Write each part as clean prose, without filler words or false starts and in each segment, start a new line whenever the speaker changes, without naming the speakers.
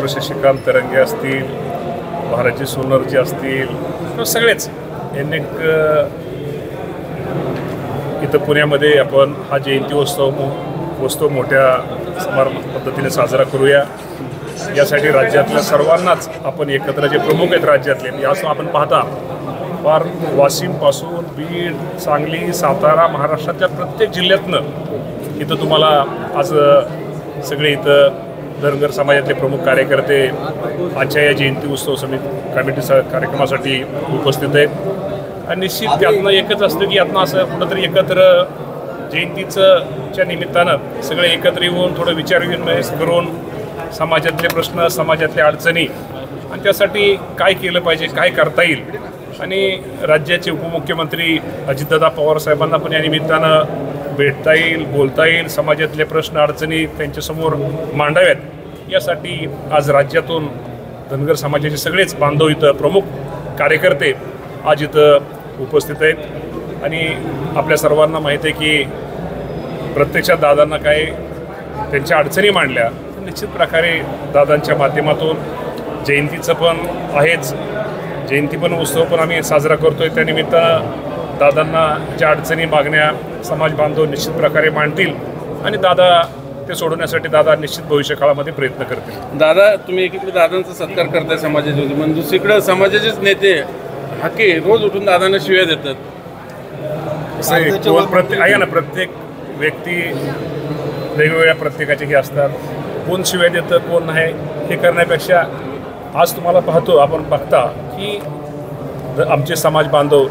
Doctor Shashikant तरंगे असतील, महाराजी सोनर्जी असतील, सगळेच अनेक इथं पुण्यामध्ये आपण हा जयंती उत्सव मोठ्या समारंभ पद्धतीने साजरा करूया। यासाठी राज्यातल्या सर्वांनाच आपण एकत्र जे प्रमुख आहेत राज्यातले यासह आपण पाहता फार वाशिमपासून बीड, सांगली, सातारा, महाराष्ट्राच्या प्रत्येक जिल्ह्यातनं इथं तुम्हाला आज सगळे इथं धनगर समाजातले प्रमुख कार्यकर्ते आजच्या या जयंती उत्सव समिती कमिटीच्या कार्यक्रमासाठी उपस्थित आहेत। आणि निश्चित त्यातनं एकच असतं की यातनं असं कुठंतरी एकत्र जयंतीच्या निमित्तानं सगळे एकत्र येऊन थोडं विचारविनिमय करून समाजातले प्रश्न, समाजातल्या अडचणी आणि त्यासाठी काय केलं पाहिजे, काय करता येईल आणि राज्याचे उपमुख्यमंत्री अजितदादा पवार साहेबांना पण या निमित्तानं भेटता येईल, बोलता येईल, समाजातले प्रश्न अडचणी त्यांच्यासमोर मांडाव्यात यासाठी आज राज्यातून धनगर समाजाचे सगळेच बांधव इथं प्रमुख कार्यकर्ते आज इथं उपस्थित आहेत। आणि आपल्या सर्वांना माहीत आहे की प्रत्यक्षात दादांना काय त्यांच्या अडचणी मांडल्या तर निश्चित प्रकारे दादांच्या माध्यमातून जयंतीचं पण आहेच, जयंती पण उत्सव पण आम्ही साजरा करतोय। त्यानिमित्तानं दादांना ज्या अडचणी मागण्या समाज बांधव निश्चित प्रकारे मांडतील आणि दादा ते सोडवण्यासाठी दादा निश्चित भविष्य काळामध्ये प्रयत्न करतील।
दादा तुम्ही एकीकडे दादांचा सत्कार करताय समाजाच्या वतीने, पण दुसरीकडे समाजाचेच नेते हाके रोज उठून दादांना शिव्या देतात।
प्रत्येक व्यक्ती वेगवेगळ्या प्रत्येकाचे हे असतात, कोण शिव्या देतं कोण नाही हे करण्यापेक्षा आज तुम्हाला पाहतो आपण बघता की आमचे समाज बांधव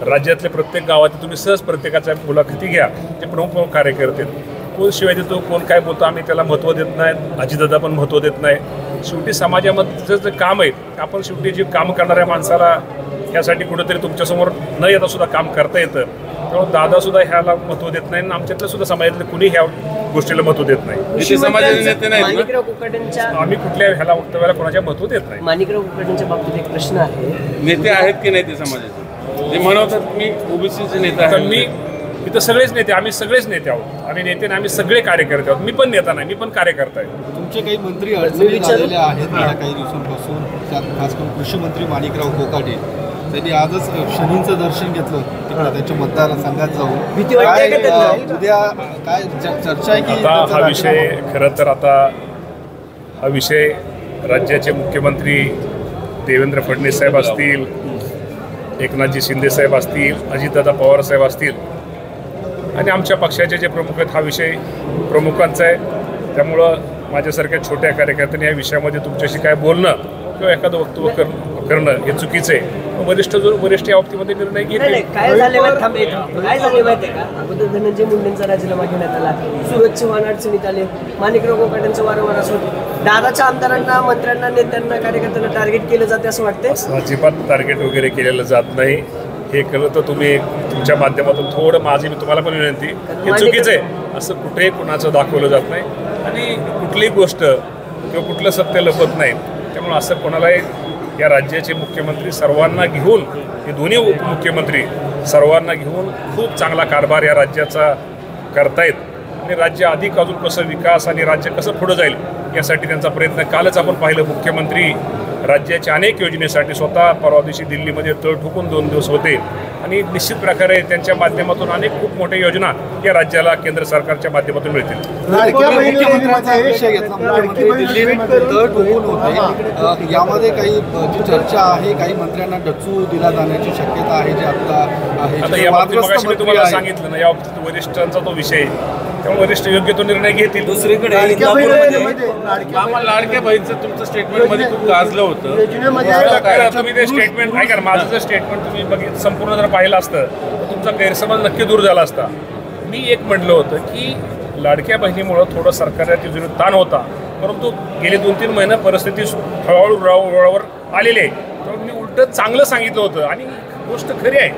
राज्यातले प्रत्येक गावात तुम्ही सहज प्रत्येकाच्या मुलाखती घ्या, ते प्रमुख कार्यकर्ते कोण शिवाय देतो कोण काय बोलतो आम्ही त्याला महत्त्व देत नाही, अजितदादा पण महत्त्व देत नाही। शेवटी समाजामध्ये जे काम आहे आपण शेवटी जे काम करणाऱ्या माणसाला ह्यासाठी कुठंतरी तुमच्यासमोर न येता सुद्धा काम करता येतं, त्यामुळे दादासुद्धा ह्याला महत्त्व देत नाही आणि आमच्यातलं सुद्धा समाजातले कुणी ह्या गोष्टीला महत्त्व देत नाही।
समाजाचे नेते नाही,
आम्ही कुठल्या ह्याला वक्तव्याला कोणाच्या महत्त्व देत नाही।
माणिकराव कुलकर्णींच्या बाबतीत एक प्रश्न आहे,
नेते आहेत की नाही ते समाजाचे? ते म्हणतात मी ओबीसीचे नेते आहे।
मी इथं सगळेच नेते, आम्ही सगळेच नेते आहोत, आम्ही नेते आम्ही सगळे कार्यकर्ते आहोत। मी पण नेता नाही, मी पण कार्यकर्ता आहे।
तुमचे काही मंत्री अडचणीत आलेले आहेत गेल्या काही दिवसांपासून, त्यात खास करून कृषी मंत्री माणिकराव कोकाटे त्यांनी आजच शनींचं दर्शन घेतलं तिकडे त्यांच्या मतदारसंघात जाऊन। उद्या काय चर्चा आहे की
हा विषय खरं तर आता हा विषय राज्याचे मुख्यमंत्री देवेंद्र फडणवीस साहेब असतील, एकनाथजी शिंदे साहेब असतील, अजितदादा पवार साहेब असतील आणि आमच्या पक्षाचे जे प्रमुख आहेत हा विषय प्रमुखांचा आहे। त्यामुळं माझ्यासारख्या छोट्या कार्यकर्त्यांनी या विषयामध्ये तुमच्याशी काय बोलणं किंवा एखादं वक्तव्य करणं हे चुकीचं आहे। वरिष्ठ या बाबतीमध्ये निर्णय घेतले।
काय झाले माहिती आहे का, अगोदर धनंजय मुंडेंचा राजीनामा घेण्यात आला, सूरज चव्हाण अडचणीत आले, माणिकराव कोकाटेंचं वारंवार असं होतं। दादाच्या आमदारांना, मंत्र्यांना, नेत्यांना, कार्यकर्त्यांना टार्गेट केलं जाते असं वाटतं?
अजिबात टार्गेट वगैरे केलेलं जात नाही। हे कळलं तर तुम्ही तुमच्या माध्यमातून थोडं माझी मी तुम्हाला पण विनंती, हे चुकीचं आहे। असं कुठेही कुणाचं दाखवलं जात नाही आणि कुठलीही गोष्ट किंवा कुठलं सत्य लपत नाही। त्यामुळे असं कोणालाही या राज्याचे मुख्यमंत्री सर्वांना घेऊन, हे दोन्ही उपमुख्यमंत्री सर्वांना घेऊन खूप चांगला कारभार या राज्याचा करतायत आणि राज्य अधिक अजून कसं विकास आणि राज्य कसं पुढं जाईल यासाठी त्यांचा प्रयत्न। कालच आपण पाहिलं मुख्यमंत्री राज्याच्या अनेक योजनेसाठी स्वतः परवा दिवशी दिल्लीमध्ये तळ ठोकून 2 दिवस होते आणि निश्चित प्रकारे त्यांच्या माध्यमातून अनेक खूप मोठ्या योजना या राज्याला केंद्र सरकारच्या माध्यमातून मिळतील।
यामध्ये काही जी चर्चा आहे, काही मंत्र्यांना डचू दिला जाण्याची शक्यता आहे जे आता
या बाबतीत मी तुम्हाला सांगितलं ना, या बाबतीत वरिष्ठांचा तो विषय, त्यामुळे वरिष्ठ योग्य तो निर्णय घेतील।
दुसरीकडे लाडक्या बहिणीचं तुमचं स्टेटमेंट मध्ये खूप गाजलं होतं,
तुम्ही ते स्टेटमेंट ऐका ना, माझं जर स्टेटमेंट तुम्ही बघितलं संपूर्ण जर पाहिलं असतं तर तुमचा गैरसमज नक्की दूर झाला असता। मी एक म्हटलं होतं की लाडक्या बहिणीमुळं थोडं सरकारच्या तिजोरीत ताण होता, परंतु गेले 2-3 महिने परिस्थिती हळूहळू रुळावर आलेली आहे। तर मी उलट चांगलं सांगितलं होतं आणि गोष्ट खरी आहे।